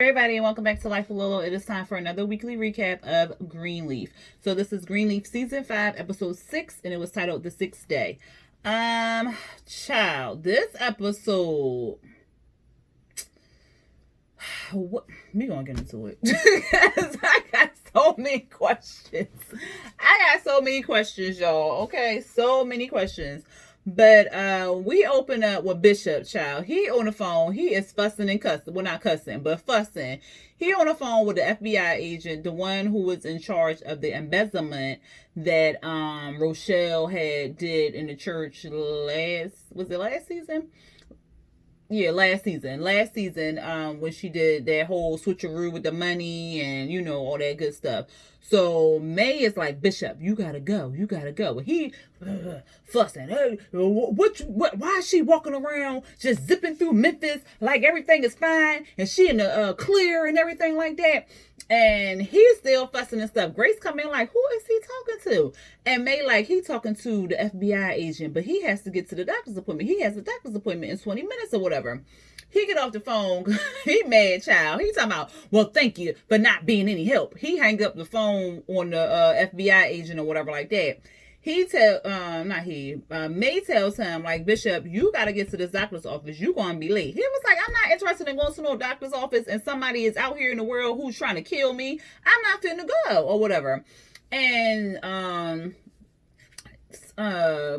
Everybody, and welcome back to Life with Lolo. It is time for another weekly recap of Greenleaf. So this is Greenleaf season 5, episode 6, and it was titled The Sixth Day. Child, this episode, we gonna get into it. I got so many questions. Y'all. Okay, so many questions. But we open up with Bishop, child. He on the phone. He is fussing and cussing. Well, not cussing, but fussing. He on the phone with the FBI agent, the one who was in charge of the embezzlement that Rochelle had did in the church last season? Yeah, last season, when she did that whole switcheroo with the money and, all that good stuff. So May is like, Bishop, you gotta go. And he fussing. Hey, why is she walking around just zipping through Memphis like everything is fine and she in the clear and everything like that? And he's still fussing and stuff. Grace come in like, who is he talking to? And May like, he talking to the FBI agent, but he has to get to the doctor's appointment. He has a doctor's appointment in 20 minutes or whatever. He get off the phone. He mad, child. He talking about, well, thank you for not being any help. He hang up the phone on the FBI agent or whatever like that. May tells him, like, Bishop, you got to get to this doctor's office. You going to be late. He was like, I'm not interested in going to no doctor's office and somebody is out here in the world who's trying to kill me. I'm not finna go or whatever. And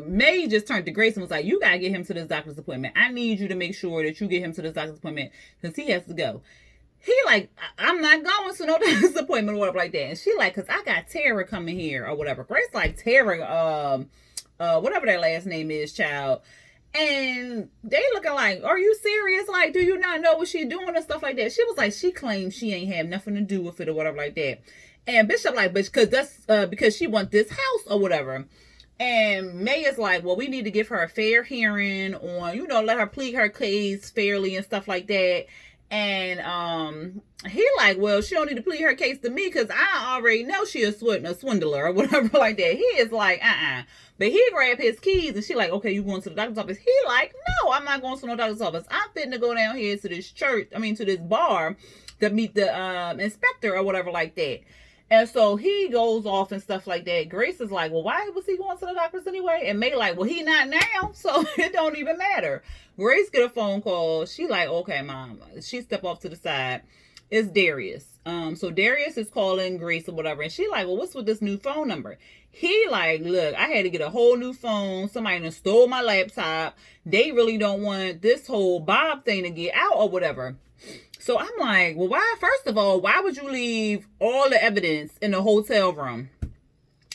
May just turned to Grace and was like, you got to get him to this doctor's appointment. I need you to make sure that you get him to this doctor's appointment because he has to go. He like, I'm not going to no doctor's appointment or whatever like that. And she like, because I got Tara coming here or whatever. Grace like, Tara, whatever that last name is, child. And they looking like, are you serious? Like, do you not know what she doing and stuff like that? She was like, she claims she ain't have nothing to do with it or whatever like that. And Bishop like, but because she want this house or whatever. And May is like, well, we need to give her a fair hearing on, let her plead her case fairly and stuff like that. And he like, well, she don't need to plead her case to me because I already know she a swindler or whatever like that. He is like, But he grabbed his keys and she like, okay, you going to the doctor's office? He like, no, I'm not going to no doctor's office. I'm fitting to go down here to this to this bar to meet the inspector or whatever like that. And so he goes off and stuff like that. Grace is like, well, why was he going to the doctors anyway? And May like, well, he not now, so it don't even matter. Grace get a phone call. She like, okay, Mom. She step off to the side. It's Darius. So Darius is calling Grace or whatever. And she like, well, what's with this new phone number? He like, look, I had to get a whole new phone. Somebody done stole my laptop. They really don't want this whole Bob thing to get out or whatever. So I'm like, well, first of all, why would you leave all the evidence in the hotel room?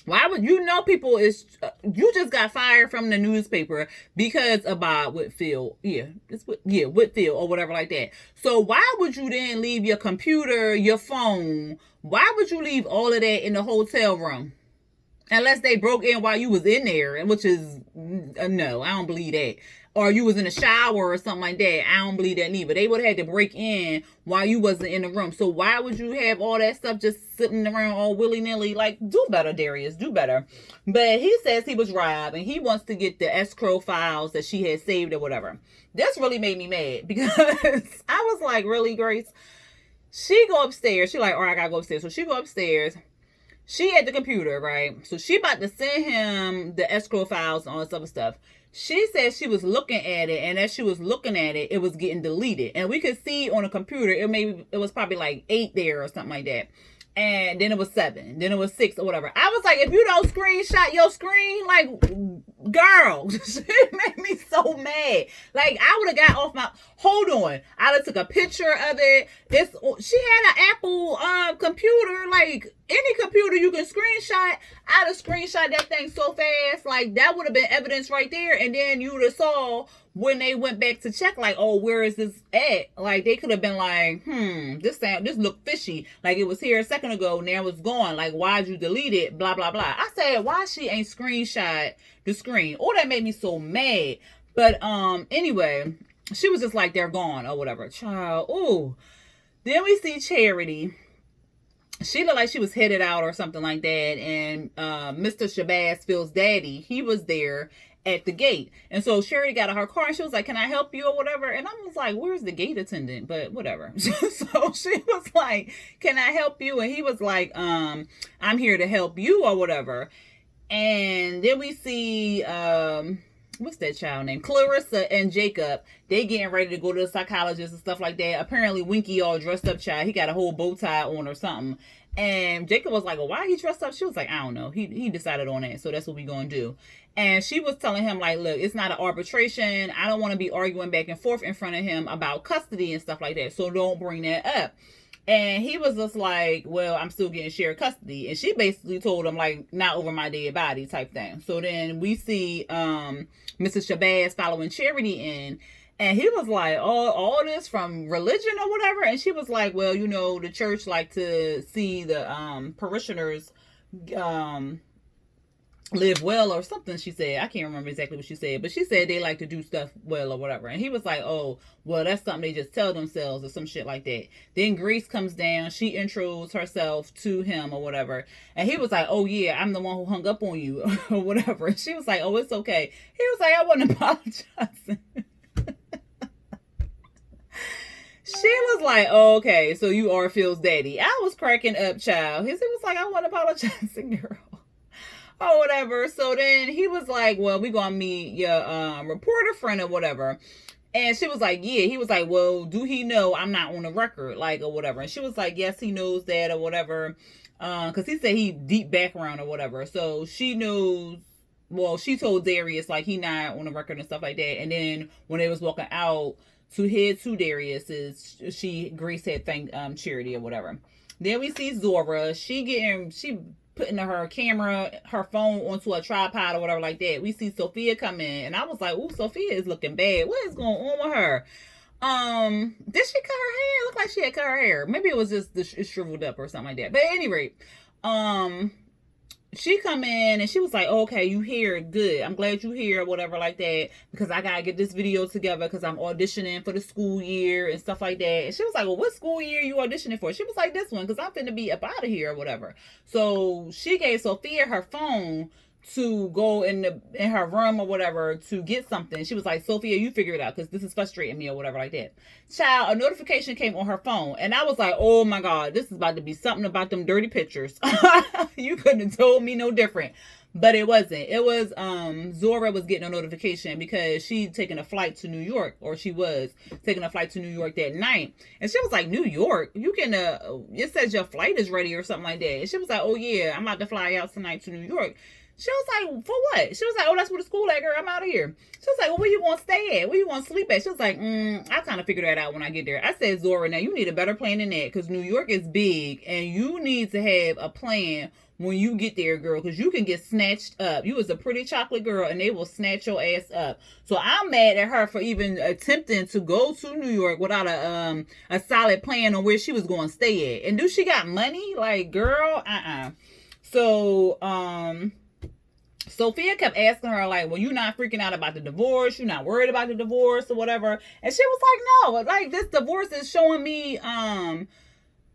Why would people you just got fired from the newspaper because of Bob Whitfield. Whitfield or whatever like that. So why would you then leave your computer, your phone? Why would you leave all of that in the hotel room? Unless they broke in while you was in there, which is, no, I don't believe that. Or you was in a shower or something like that. I don't believe that neither. They would have had to break in while you wasn't in the room. So why would you have all that stuff just sitting around all willy-nilly? Like, do better, Darius. Do better. But he says he was robbed and he wants to get the escrow files that she had saved or whatever. This really made me mad because I was like, really, Grace? She go upstairs. She like, all right, I gotta go upstairs. So she go upstairs. She at the computer, right? So she about to send him the escrow files and all this other stuff. She said she was looking at it, and as she was looking at it, it was getting deleted. And we could see on a computer, it was probably like 8 there or something like that. And then it was 7. Then it was 6 or whatever. I was like, if you don't screenshot your screen, like, girl, it made me so mad. Like, I would have got off my, hold on. I would have took a picture of it. She had an Apple computer, like, any computer you can screenshot. I'd have screenshot that thing so fast. Like, that would have been evidence right there. And then you would have saw when they went back to check, like, oh, where is this at? Like, they could have been like, this look fishy. Like, it was here a second ago, now it's gone. Like, why'd you delete it? Blah, blah, blah. I said, why she ain't screenshot the screen? Oh, that made me so mad. But, anyway, she was just like, they're gone or whatever. Child, ooh. Then we see Charity. She looked like she was headed out or something like that. And Mr. Shabazz, Phil's daddy, he was there. at the gate. And so Charity got out her car and she was like, can I help you or whatever? And I was like, where's the gate attendant? But whatever. So she was like, can I help you? And he was like, I'm here to help you or whatever. And then we see, what's that child name? Clarissa and Jacob. They getting ready to go to the psychologist and stuff like that. Apparently Winky all dressed up child. He got a whole bow tie on or something. And Jacob was like, well, why he dressed up? She was like, I don't know. He decided on that. So that's what we gonna do. And she was telling him like, look, it's not an arbitration. I don't want to be arguing back and forth in front of him about custody and stuff like that. So don't bring that up. And he was just like, well, I'm still getting shared custody. And she basically told him like, not over my dead body type thing. So then we see Mrs. Shabazz following Charity in. And he was like, all this from religion or whatever. And she was like, well, you know, the church like to see the parishioners live well or something, she said. I can't remember exactly what she said, but she said they like to do stuff well or whatever. And he was like, oh, well, that's something they just tell themselves or some shit like that. Then Grace comes down. She intros herself to him or whatever. And he was like, oh, yeah, I'm the one who hung up on you or whatever. And she was like, oh, it's okay. He was like, I wasn't apologizing. She was like, oh, okay, so you are Phil's daddy. I was cracking up, child. He was like, I wasn't apologizing, girl. Or whatever. So then he was like, well, we gonna meet your reporter friend or whatever. And she was like, yeah. He was like, well, do he know I'm not on the record, like, or whatever? And she was like, yes, he knows that or whatever. Because he said he deep background or whatever. So she knows. Well, she told Darius like he not on the record and stuff like that. And then when they was walking out to head to Darius's, Grace had thanked Charity or whatever. Then we see Zora. She putting her camera, her phone onto a tripod or whatever like that. We see Sophia come in, and I was like, ooh, Sophia is looking bad. What is going on with her? Did she cut her hair? It looked like she had cut her hair. Maybe it was just it shriveled up or something like that. But at any rate, she come in and she was like, oh, okay, you here, good. I'm glad you here or whatever like that, because I gotta get this video together because I'm auditioning for the school year and stuff like that. And she was like, well, what school year you auditioning for? She was like, this one, because I'm finna be up out of here or whatever. So she gave Sophia her phone to go in her room or whatever to get something. She was like, Sophia, you figure it out because this is frustrating me or whatever like that. Child, a notification came on her phone and I was like, oh my God, this is about to be something about them dirty pictures. You couldn't have told me no different. But it wasn't. It was Zora was getting a notification because she'd taken a flight to New York, or she was taking a flight to New York that night. And she was like, New York? You can, it says your flight is ready or something like that. And she was like, oh yeah, I'm about to fly out tonight to New York. She was like, for what? She was like, oh, that's where the school at, girl. I'm out of here. She was like, well, where you want to stay at? Where you want to sleep at? She was like, I kind of figured that out when I get there. I said, Zora, now you need a better plan than that because New York is big and you need to have a plan when you get there, girl, because you can get snatched up. You was a pretty chocolate girl and they will snatch your ass up. So I'm mad at her for even attempting to go to New York without a solid plan on where she was going to stay at. And do she got money? Like, girl, So, Sophia kept asking her, like, well, you not freaking out about the divorce? You're not worried about the divorce or whatever? And she was like, no, like, this divorce is showing me,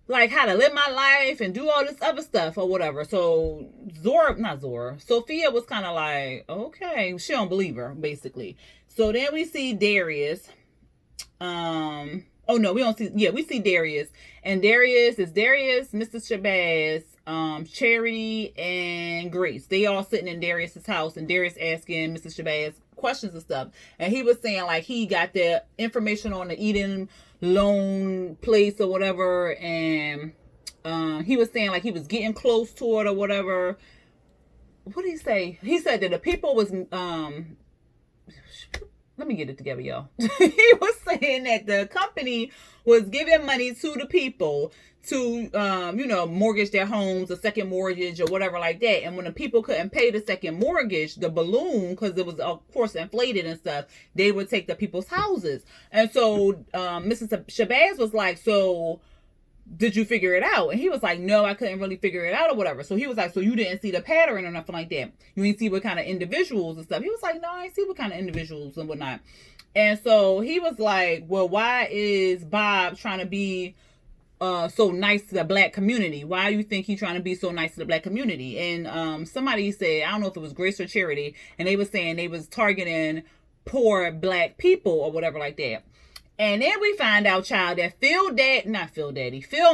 like, how to live my life and do all this other stuff or whatever. So, Sophia was kind of like, okay. She don't believe her, basically. So, then we see Darius. Oh, no, we don't see, we see Darius. And Darius, Mrs. Shabazz, Charity, and Grace. They all sitting in Darius's house, and Darius asking Mrs. Shabazz questions and stuff. And he was saying, like, he got the information on the Eden loan place or whatever, and he was saying, like, he was getting close to it or whatever. What did he say? He said that the people was, let me get it together, y'all. He was saying that the company was giving money to the people to, mortgage their homes, a second mortgage or whatever like that. And when the people couldn't pay the second mortgage, the balloon, because it was, of course, inflated and stuff, they would take the people's houses. And so Mrs. Shabazz was like, so did you figure it out? And he was like, no, I couldn't really figure it out or whatever. So he was like, so you didn't see the pattern or nothing like that? You didn't see what kind of individuals and stuff? He was like, no, I didn't see what kind of individuals and whatnot. And so he was like, well, why is Bob trying to be so nice to the black community? Why you think he's trying to be so nice to the black community? And somebody said, I don't know if it was Grace or Charity, and they were saying they was targeting poor black people or whatever like that. And then we find out, child, that Phil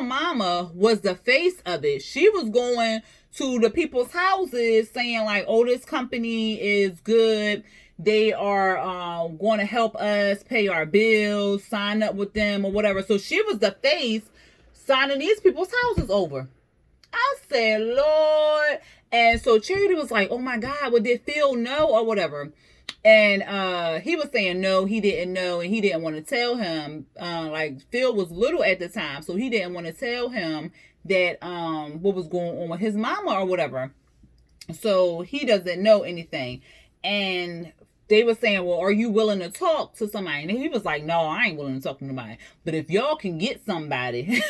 mama was the face of it. She was going to the people's houses saying like, oh, this company is good. They are going to help us pay our bills, sign up with them or whatever. So she was the face signing these people's houses over. I said, Lord. And so Charity was like, oh my God, well, did Phil know or whatever? And he was saying no, he didn't know, and he didn't want to tell him. Like Phil was little at the time, so he didn't want to tell him that what was going on with his mama or whatever. So he doesn't know anything. And they were saying, well, are you willing to talk to somebody? And he was like, no, I ain't willing to talk to nobody. But if y'all can get somebody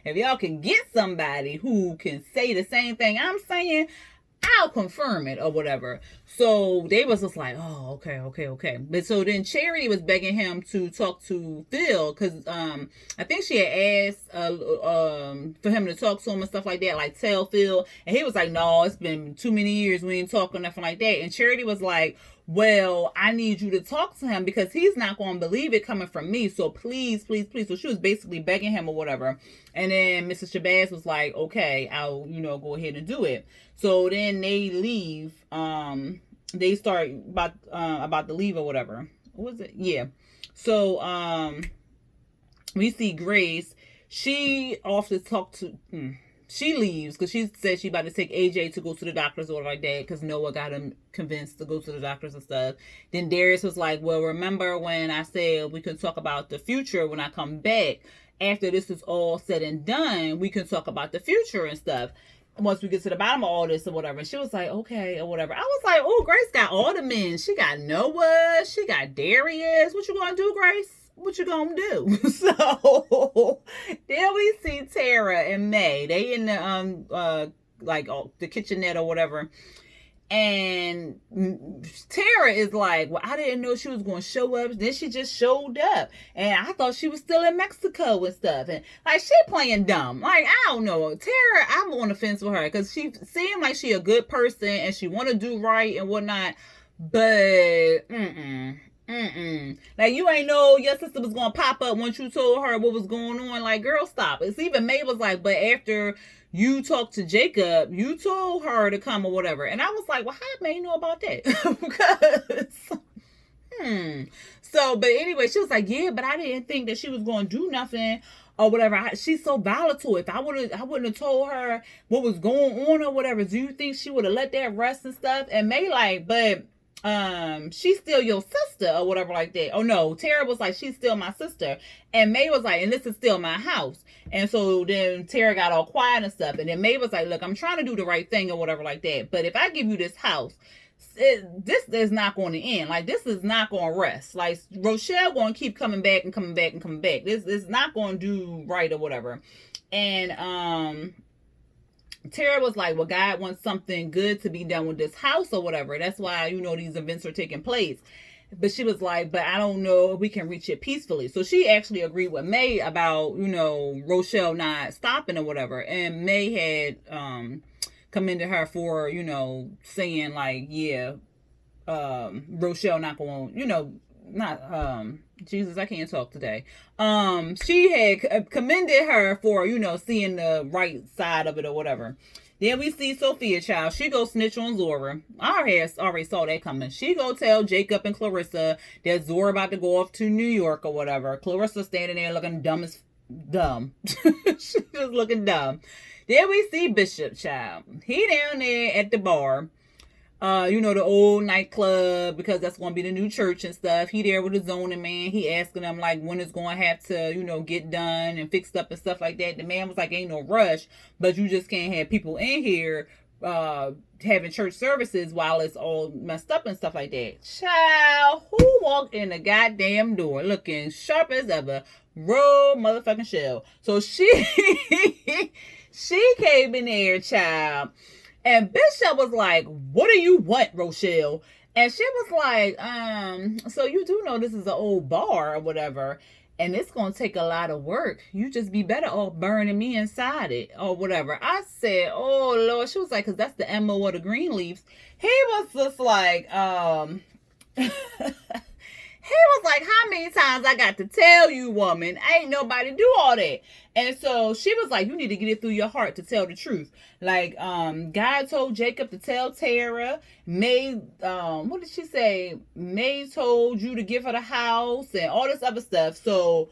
if y'all can get somebody who can say the same thing I'm saying, I'll confirm it or whatever. So they was just like, oh, okay. But so then Charity was begging him to talk to Phil because I think she had asked for him to talk to him and stuff like that, like tell Phil. And he was like, no, it's been too many years. We ain't talking nothing like that. And Charity was like, well, I need you to talk to him because he's not going to believe it coming from me. So please. So she was basically begging him or whatever. And then Mrs. Shabazz was like, okay, I'll, go ahead and do it. So then they leave. They start about to leave or whatever. What was it? Yeah. So we see Grace. She off to talk to. She leaves because she said she about to take AJ to go to the doctors or like that because Noah got him convinced to go to the doctors and stuff. Then Darius was like, well, remember when I said we could talk about the future when I come back? After this is all said and done, we can talk about the future and stuff. Once we get to the bottom of all this or whatever. And she was like, okay, or whatever. I was like, oh, Grace got all the men. She got Noah. She got Darius. What you gonna do, Grace? What you gonna do? So then we see Tara and May. They in the the kitchenette or whatever. And Tara is like, well, I didn't know she was going to show up. Then she just showed up. And I thought she was still in Mexico and stuff. And like, she playing dumb. Like, I don't know. Tara, I'm on the fence with her. Because she seemed like she a good person. And she want to do right and whatnot. But, like, you ain't know your sister was going to pop up once you told her what was going on. Like, girl, stop. It's even May was like, but after you talked to Jacob, you told her to come or whatever. And I was like, well, how May know about that? Because, So, but anyway, she was like, yeah, but I didn't think that she was going to do nothing or whatever. She's so volatile. If I wouldn't have told her what was going on or whatever, do you think she would have let that rest and stuff? And May like, but she's still your sister or whatever like that. Oh no, Tara was like, she's still my sister. And May was like, and this is still my house. And so then Tara got all quiet and stuff. And then May was like, look, I'm trying to do the right thing or whatever like that. But if I give you this house, this is not going to end. Like, this is not going to rest. Like, Rochelle going to keep coming back. This is not going to do right or whatever. And Tara was like, well, God wants something good to be done with this house or whatever. That's why, these events are taking place. But she was like, but I don't know if we can reach it peacefully. So she actually agreed with May about, Rochelle not stopping or whatever. And May had commended her for, saying like, yeah, Rochelle not going, Jesus, I can't talk today. She had commended her for, seeing the right side of it or whatever. Then we see Sophia, child. She go snitch on Zora. I already saw that coming. She go tell Jacob and Clarissa that Zora about to go off to New York or whatever. Clarissa standing there looking dumb. She's just looking dumb. Then we see Bishop, child. He down there at the bar. The old nightclub, because that's going to be the new church and stuff. He there with the zoning man. He asking them, like, when it's going to have to, get done and fixed up and stuff like that. The man was like, ain't no rush, but you just can't have people in here having church services while it's all messed up and stuff like that. Child, who walked in the goddamn door looking sharp as ever? Roll motherfucking shell. So she came in there, child. And Bishop was like, what do you want, Rochelle? And she was like, so you do know this is an old bar or whatever. and it's gonna take a lot of work. You just be better off burning me inside it or whatever. I said, oh Lord. She was like, because that's the MO of the Greenleafs. He was just like, he was like, how many times I got to tell you, woman? Ain't nobody do all that. And so she was like, you need to get it through your heart to tell the truth. Like, God told Jacob to tell Tara. May, what did she say? May told you to give her the house and all this other stuff. So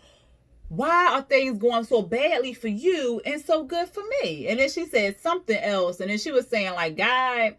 why are things going so badly for you and so good for me? And then she said something else. And then she was saying like, God,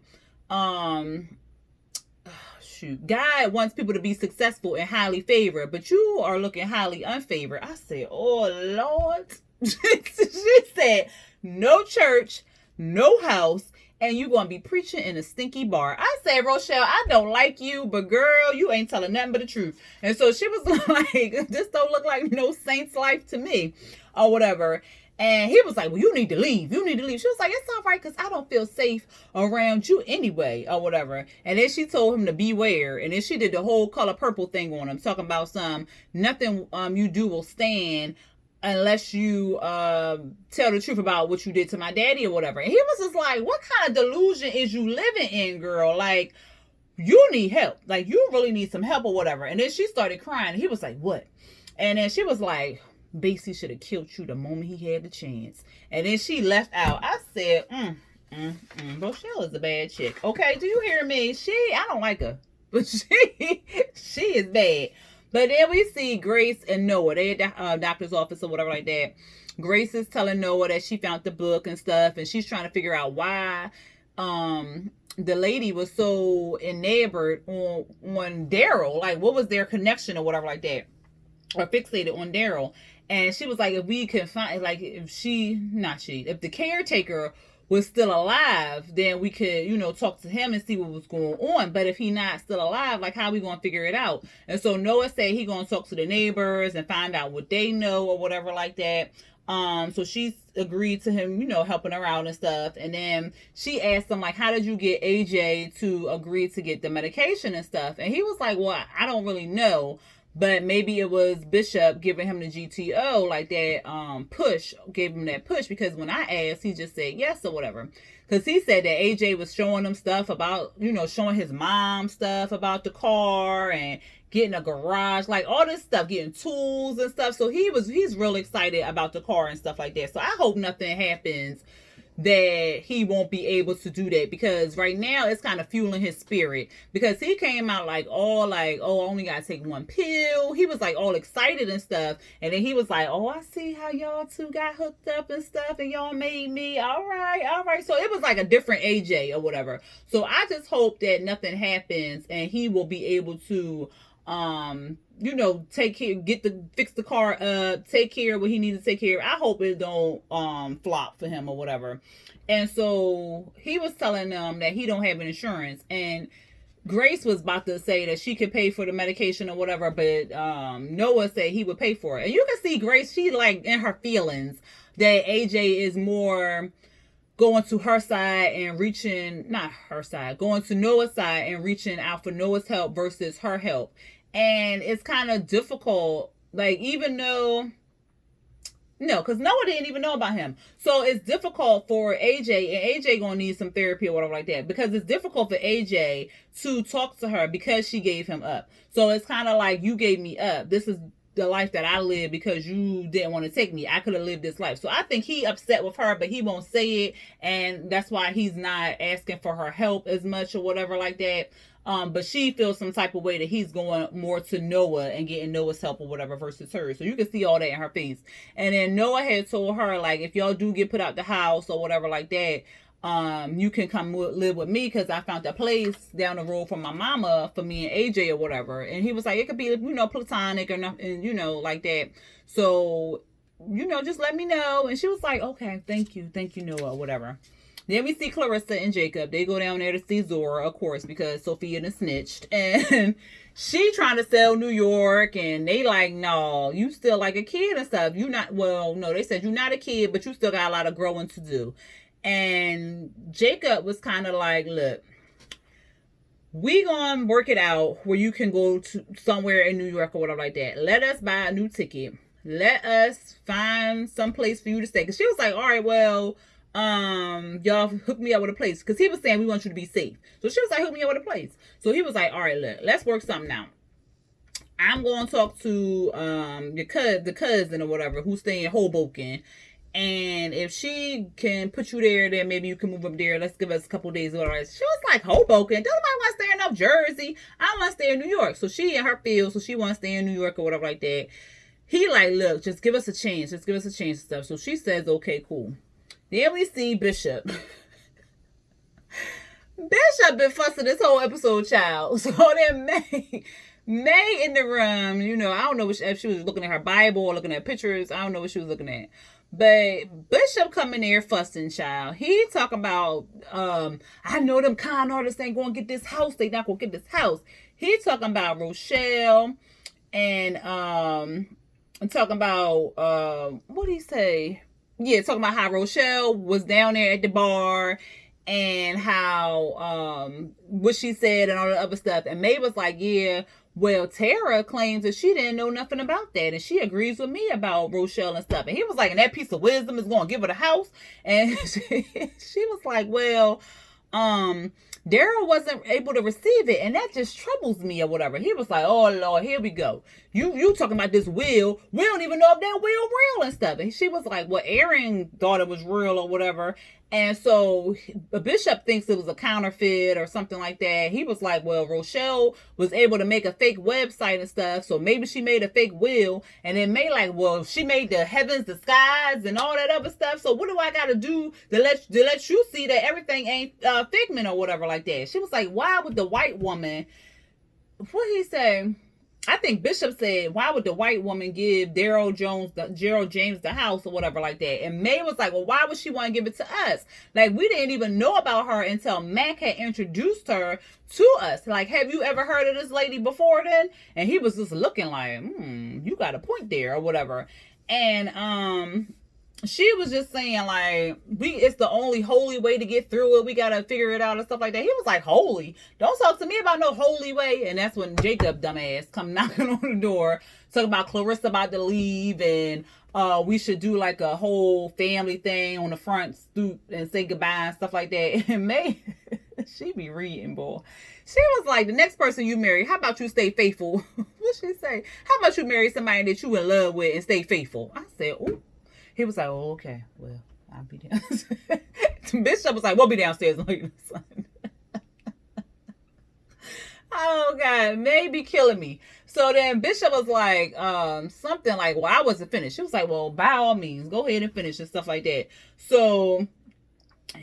God wants people to be successful and highly favored, but you are looking highly unfavored. I said, oh Lord. She said, no church, no house, and you gonna be preaching in a stinky bar. I said, Rochelle, I don't like you, but girl, you ain't telling nothing but the truth. And so she was like, this don't look like no saint's life to me, or whatever. And he was like, well, you need to leave. You need to leave. She was like, it's all right because I don't feel safe around you anyway, or whatever. And then she told him to beware. And then she did the whole color purple thing on him, talking about nothing you do will stand unless you tell the truth about what you did to my daddy or whatever. And he was just like, what kind of delusion is you living in, girl? Like, you need help. Like, you really need some help or whatever. And then she started crying. He was like, what? And then she was like, Basie should have killed you the moment he had the chance. And then she left out. I said, Rochelle is a bad chick. Okay, do you hear me? I don't like her. But she is bad. But then we see Grace and Noah. They at the doctor's office or whatever like that. Grace is telling Noah that she found the book and stuff. And she's trying to figure out why the lady was so enamored on Daryl. Like, what was their connection or whatever like that. Or fixated on Daryl. And she was like, if we can find, like, if the caretaker was still alive, then we could, talk to him and see what was going on. But if he not still alive, like, how we going to figure it out? And so Noah said he going to talk to the neighbors and find out what they know or whatever like that. So she's agreed to him, helping her out and stuff. And then she asked him, like, how did you get AJ to agree to get the medication and stuff? And he was like, well, I don't really know. But maybe it was Bishop giving him the GTO, like that gave him that push. Because when I asked, he just said yes or whatever. Because he said that AJ was showing him stuff about, showing his mom stuff about the car and getting a garage, like all this stuff, getting tools and stuff. So he's real excited about the car and stuff like that. So I hope nothing happens that he won't be able to do that, because right now it's kind of fueling his spirit, because he came out like, oh, I only gotta take one pill. He was like all excited and stuff, and then he was like, oh, I see how y'all two got hooked up and stuff and y'all made me all right. So it was like a different AJ or whatever. So I just hope that nothing happens and he will be able to take care, fix the car up, take care of what he needs to take care of. I hope it don't flop for him or whatever. And so he was telling them that he don't have insurance, and Grace was about to say that she could pay for the medication or whatever, but Noah said he would pay for it. And you can see Grace, she like in her feelings that AJ is more going to her side and going to Noah's side and reaching out for Noah's help versus her help. And it's kind of difficult, like, even though, because Noah didn't even know about him. So it's difficult for AJ, and AJ gonna need some therapy or whatever like that, because it's difficult for AJ to talk to her because she gave him up. So it's kind of like, you gave me up. This is the life that I live because you didn't want to take me. I could have lived this life. So I think he upset with her, but he won't say it. And that's why he's not asking for her help as much or whatever like that. But she feels some type of way that he's going more to Noah and getting Noah's help or whatever versus her. So you can see all that in her face. And then Noah had told her, like, if y'all do get put out the house or whatever like that, you can come live with me, because I found a place down the road from my mama for me and AJ or whatever. And he was like, it could be, platonic or nothing, like that. So, just let me know. And she was like, okay, thank you, Noah, or whatever. Then we see Clarissa and Jacob. They go down there to see Zora, of course, because Sophia done snitched. And she trying to sell New York, and they like, no, you still like a kid and stuff. They said you're not a kid, but you still got a lot of growing to do. And Jacob was kind of like, look, we gonna work it out where you can go to somewhere in New York or whatever like that. Let us buy a new ticket. let us find some place for you to stay. Because she was like, all right, well, y'all hook me up with a place. Because he was saying, we want you to be safe. So she was like, hook me up with a place. So he was like, all right, look, let's work something out. I'm going to talk to the cousin or whatever who's staying in Hoboken. And if she can put you there, then maybe you can move up there. Let's give us a couple days. All right. She was like, Hoboken? Don't nobody want to stay in New Jersey. I want to stay in New York. So she in her field, so she wants to stay in New York or whatever like that. He like, look, just give us a chance. Just give us a chance and stuff. So she says, okay, cool. Then we see Bishop. Bishop been fussing this whole episode, child. So then May in the room, you know, I don't know if she was looking at her Bible or looking at pictures. I don't know what she was looking at. But Bishop come in there fussing, child. He talking about, I know them con artists ain't going to get this house. They not going to get this house. He talking about Rochelle and talking about, what did he say? Yeah, talking about how Rochelle was down there at the bar and how, what she said and all the other stuff. And May was like, yeah, well, Tara claims that she didn't know nothing about that. And she agrees with me about Rochelle and stuff. And he was like, and that piece of wisdom is going to give her the house. And she was like, well, Daryl wasn't able to receive it, and that just troubles me or whatever. He was like, oh, Lord, here we go. You talking about this will. We don't even know if that will real and stuff. And she was like, well, Aaron thought it was real or whatever. And so the Bishop thinks it was a counterfeit or something like that. He was like, well, Rochelle was able to make a fake website and stuff. So maybe she made a fake will. And then May like, well, she made the heavens, the skies and all that other stuff. So what do I got to do to let you see that everything ain't figment or whatever like that? She was like, why would the white woman, what he say? I think Bishop said, why would the white woman give Gerald James the house or whatever like that? And May was like, well, why would she want to give it to us? Like, we didn't even know about her until Mac had introduced her to us. Like, have you ever heard of this lady before then? And he was just looking like, you got a point there or whatever. And, she was just saying like, it's the only holy way to get through it. We got to figure it out and stuff like that. He was like, holy? Don't talk to me about no holy way. And that's when Jacob, dumbass, come knocking on the door, talking about Clarissa about to leave and we should do like a whole family thing on the front stoop and say goodbye and stuff like that. And May, she be reading, boy. She was like, the next person you marry, how about you stay faithful? What'd she say? How about you marry somebody that you in love with and stay faithful? I said, ooh. He was like, oh, okay, well, I'll be downstairs. Bishop was like, we'll be downstairs later, son. Oh, God, May be killing me. So then Bishop was like, something like, well, I wasn't finished. She was like, well, by all means, go ahead and finish and stuff like that. So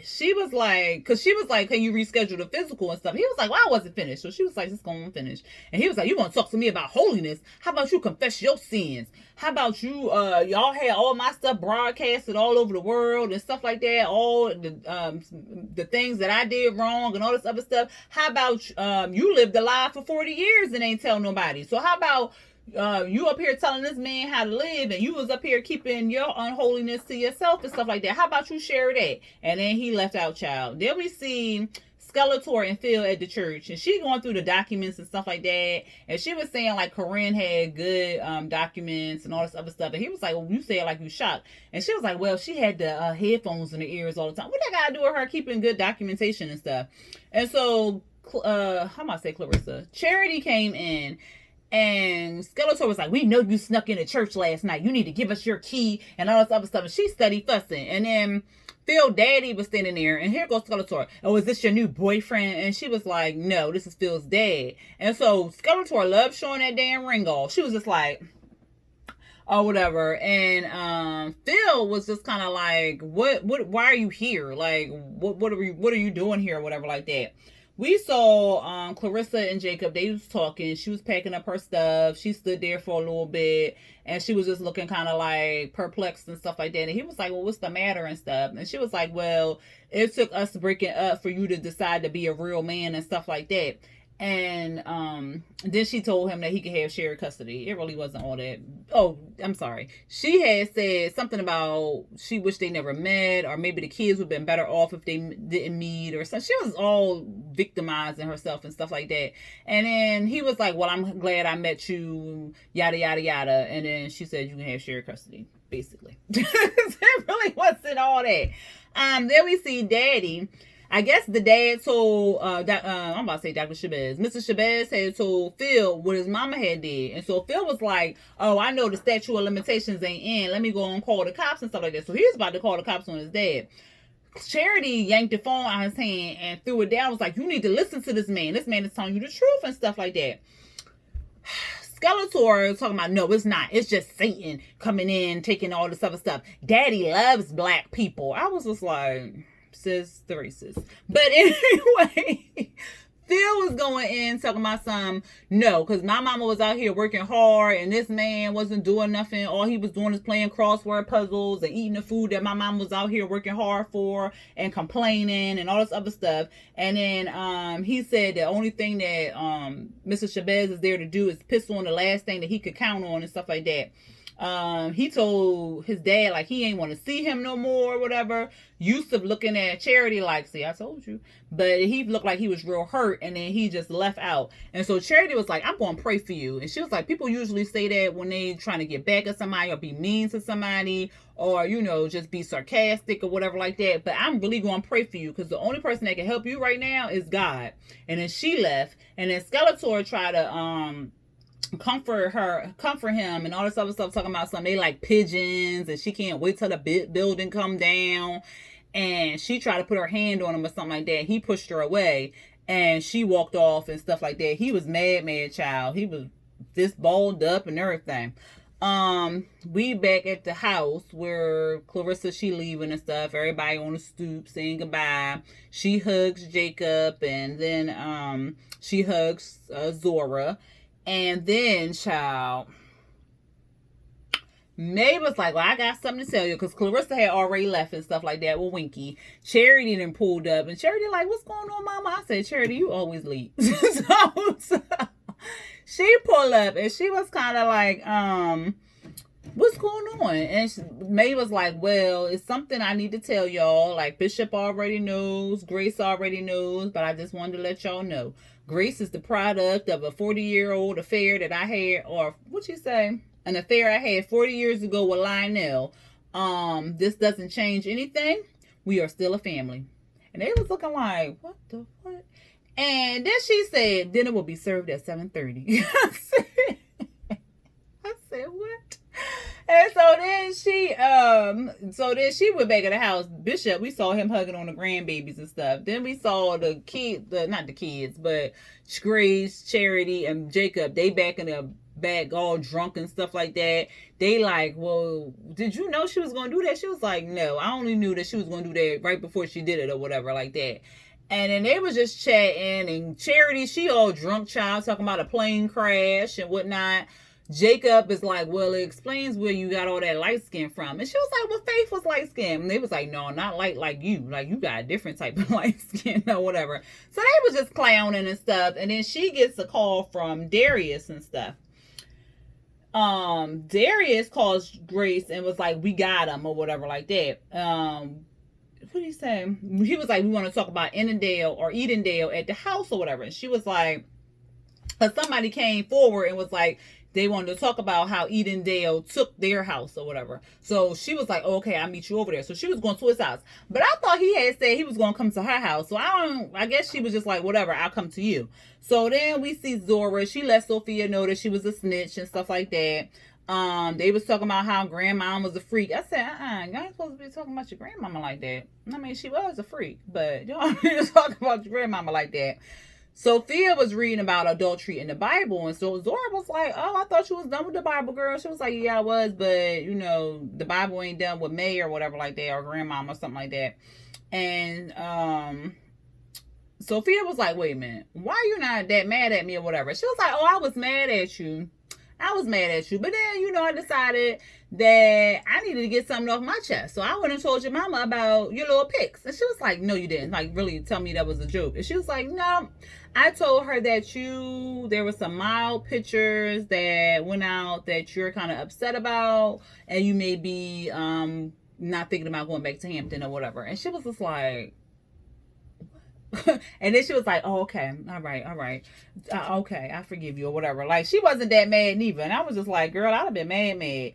she was like, because she was like, can you reschedule the physical and stuff? He was like, well, I wasn't finished. So she was like, just go on finish. And he was like, you want to talk to me about holiness? How about you confess your sins? How about you, y'all had all my stuff broadcasted all over the world and stuff like that. All the things that I did wrong and all this other stuff. How about you lived a lie for 40 years and ain't tell nobody? So how about you up here telling this man how to live and you was up here keeping your unholiness to yourself and stuff like that? How about you share that? And then he left out, child. Then we see Skeletor and Phil at the church, and she going through the documents and stuff like that, and she was saying like Corinne had good documents and all this other stuff, and he was like, well, you say it like you shocked. And she was like, well, she had the headphones in her ears all the time. What that got to do with her keeping good documentation and stuff? And so how am I say Clarissa? Charity came in, and Skeletor was like, we know you snuck into church last night. You need to give us your key and all this other stuff. And she studied fussing. And then Phil daddy was standing there. And here goes Skeletor. Oh, is this your new boyfriend? And she was like, no, this is Phil's dad. And so Skeletor loved showing that damn ring off. She was just like, oh, whatever. And Phil was just kind of like, what, why are you here? Like, what are you doing here? Or whatever like that. We saw Clarissa and Jacob. They was talking. She was packing up her stuff. She stood there for a little bit. And she was just looking kind of like perplexed and stuff like that. And he was like, well, what's the matter and stuff? And she was like, well, it took us breaking up for you to decide to be a real man and stuff like that. And then she told him that he could have shared custody. It really wasn't all that. Oh, I'm sorry. She had said something about she wished they never met, or maybe the kids would have been better off if they didn't meet, or something. She was all victimizing herself and stuff like that. And then he was like, well, I'm glad I met you, yada, yada, yada. And then she said you can have shared custody, basically. It really wasn't all that. Then we see Daddy. I guess the dad told, I'm about to say Dr. Shabazz. Mr. Shabazz had told Phil what his mama had did. And so Phil was like, oh, I know the statute of limitations ain't in. Let me go and call the cops and stuff like that. So he was about to call the cops on his dad. Charity yanked the phone out of his hand and threw it down. Was like, you need to listen to this man. This man is telling you the truth and stuff like that. Skeletor was talking about, no, it's not. It's just Satan coming in, taking all this other stuff. Daddy loves black people. I was just like... says the racist. But anyway, Phil was going in talking about some, no, because my mama was out here working hard and this man wasn't doing nothing. All he was doing is playing crossword puzzles and eating the food that my mom was out here working hard for and complaining and all this other stuff. And then he said the only thing that Mr. Shabazz is there to do is piss on the last thing that he could count on and stuff like that. He told his dad like he ain't want to see him no more or whatever. Yusuf looking at Charity like, see, I told you. But he looked like he was real hurt, and then he just left out. And so Charity was like, I'm going to pray for you. And she was like, people usually say that when they trying to get back at somebody or be mean to somebody or, you know, just be sarcastic or whatever like that. But I'm really going to pray for you because the only person that can help you right now is God. And then she left. And then Skeletor tried to, comfort him and all this other stuff, talking about something they like pigeons and she can't wait till the building come down, and she tried to put her hand on him or something like that. He pushed her away and she walked off and stuff like that. He was mad child. He was this balled up and everything. We back at the house where Clarissa, she leaving and stuff, everybody on the stoop saying goodbye. She hugs Jacob and then she hugs Zora. And then, child, May was like, well, I got something to tell you, because Clarissa had already left and stuff like that with Winky. Charity then pulled up, and Charity like, what's going on, Mama? I said, Charity, you always leave. so she pulled up, and she was kind of like, what's going on? And May was like, well, it's something I need to tell y'all. Like, Bishop already knows, Grace already knows, but I just wanted to let y'all know. Grace is the product of a 40-year-old affair that I had, or what you say? An affair I had 40 years ago with Lionel. This doesn't change anything. We are still a family. And they was looking like, what the what? And then she said, dinner will be served at 7:30. I said, what? And so then she went back in the house. Bishop, we saw him hugging on the grandbabies and stuff. Then we saw the kids, not the kids, but Grace, Charity, and Jacob. They back in the back all drunk and stuff like that. They like, well, did you know she was going to do that? She was like, no, I only knew that she was going to do that right before she did it or whatever like that. And then they was just chatting, and Charity, she all drunk child, talking about a plane crash and whatnot. Jacob is like, well, it explains where you got all that light skin from. And she was like, well, Faith was light skin. And they was like, no, not light like you. Like, you got a different type of light skin or whatever. So they was just clowning and stuff. And then she gets a call from Darius and stuff. Darius calls Grace and was like, we got him or whatever like that. What did he say? He was like, we want to talk about Edendale at the house or whatever. And she was like, somebody came forward and was like, they wanted to talk about how Edendale took their house or whatever. So she was like, oh, okay, I'll meet you over there. So she was going to his house. But I thought he had said he was going to come to her house. So I guess she was just like, whatever, I'll come to you. So then we see Zora. She let Sophia know that she was a snitch and stuff like that. They was talking about how grandma was a freak. I said, you ain't supposed to be talking about your grandmama like that. I mean, she was a freak, but you don't need to talk about your grandmama like that. Sophia was reading about adultery in the Bible, and so Zora was like, oh, I thought you was done with the Bible, girl. She was like, yeah, I was, but, you know, the Bible ain't done with May or whatever like that, or grandmama or something like that. And Sophia was like, wait a minute, why are you not that mad at me or whatever? She was like, oh, I was mad at you. I was mad at you. But then, you know, I decided that I needed to get something off my chest. So I went and told your mama about your little pics. And she was like, no, you didn't. Like, really tell me that was a joke. And she was like, no. I told her that there were some mild pictures that went out that you're kind of upset about. And you may be not thinking about going back to Hampton or whatever. And she was just like, and then she was like, oh, okay, all right, okay, I forgive you or whatever. Like, she wasn't that mad neither. And I was just like, girl, I'd have been mad.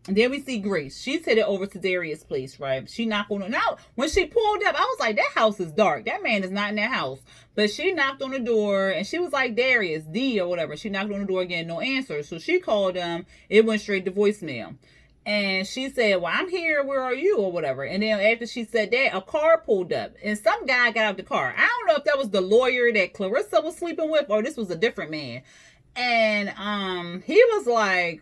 Then we see Grace. She's headed over to Darius' place, right? She knocked on the now. When she pulled up, I was like, that house is dark. That man is not in that house. But she knocked on the door, and she was like, Darius, D or whatever. She knocked on the door again, no answer. So she called him. It went straight to voicemail. And she said, well, I'm here. Where are you? Or whatever. And then after she said that, a car pulled up. And some guy got out of the car. I don't know if that was the lawyer that Clarissa was sleeping with, or this was a different man. And he was like,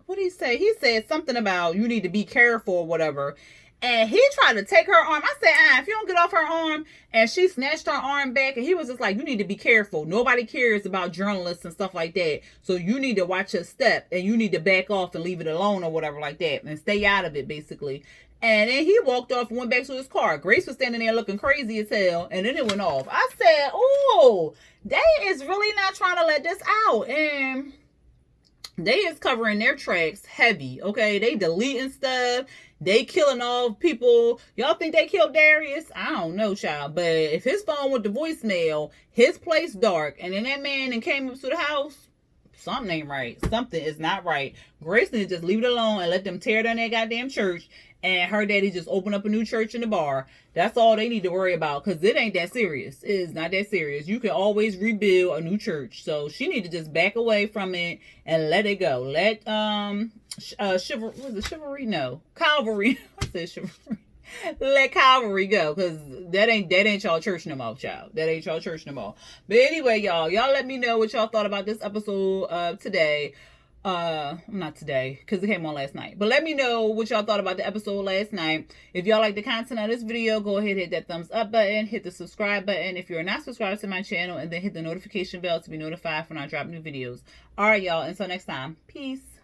what did he say? He said something about you need to be careful or whatever. And he tried to take her arm. I said, if you don't get off her arm. And she snatched her arm back. And he was just like, you need to be careful. Nobody cares about journalists and stuff like that. So you need to watch your step. And you need to back off and leave it alone or whatever like that. And stay out of it, basically. And then he walked off and went back to his car. Grace was standing there looking crazy as hell. And then it went off. I said, oh, they is really not trying to let this out. And they is covering their tracks heavy, okay? They deleting stuff. They killing all people. Y'all think they killed Darius? I don't know, child. But if his phone went to voicemail, his place dark, and then that man and came up to the house, something ain't right. Something is not right. Grace need to just leave it alone and let them tear down that goddamn church. And her daddy just opened up a new church in the bar. That's all they need to worry about. Because it ain't that serious. It is not that serious. You can always rebuild a new church. So she need to just back away from it and let it go. Let chivalry? No. Calvary. I said chivalry. Let Calvary go. Because that ain't y'all church no more, child. That ain't y'all church no more. But anyway, y'all let me know what y'all thought about this episode today. Not today, because it came on last night. But let me know what y'all thought about the episode last night. If y'all like the content of this video, go ahead and hit that thumbs up button. Hit the subscribe button if you're not subscribed to my channel. And then hit the notification bell to be notified when I drop new videos. Alright, y'all. Until next time. Peace.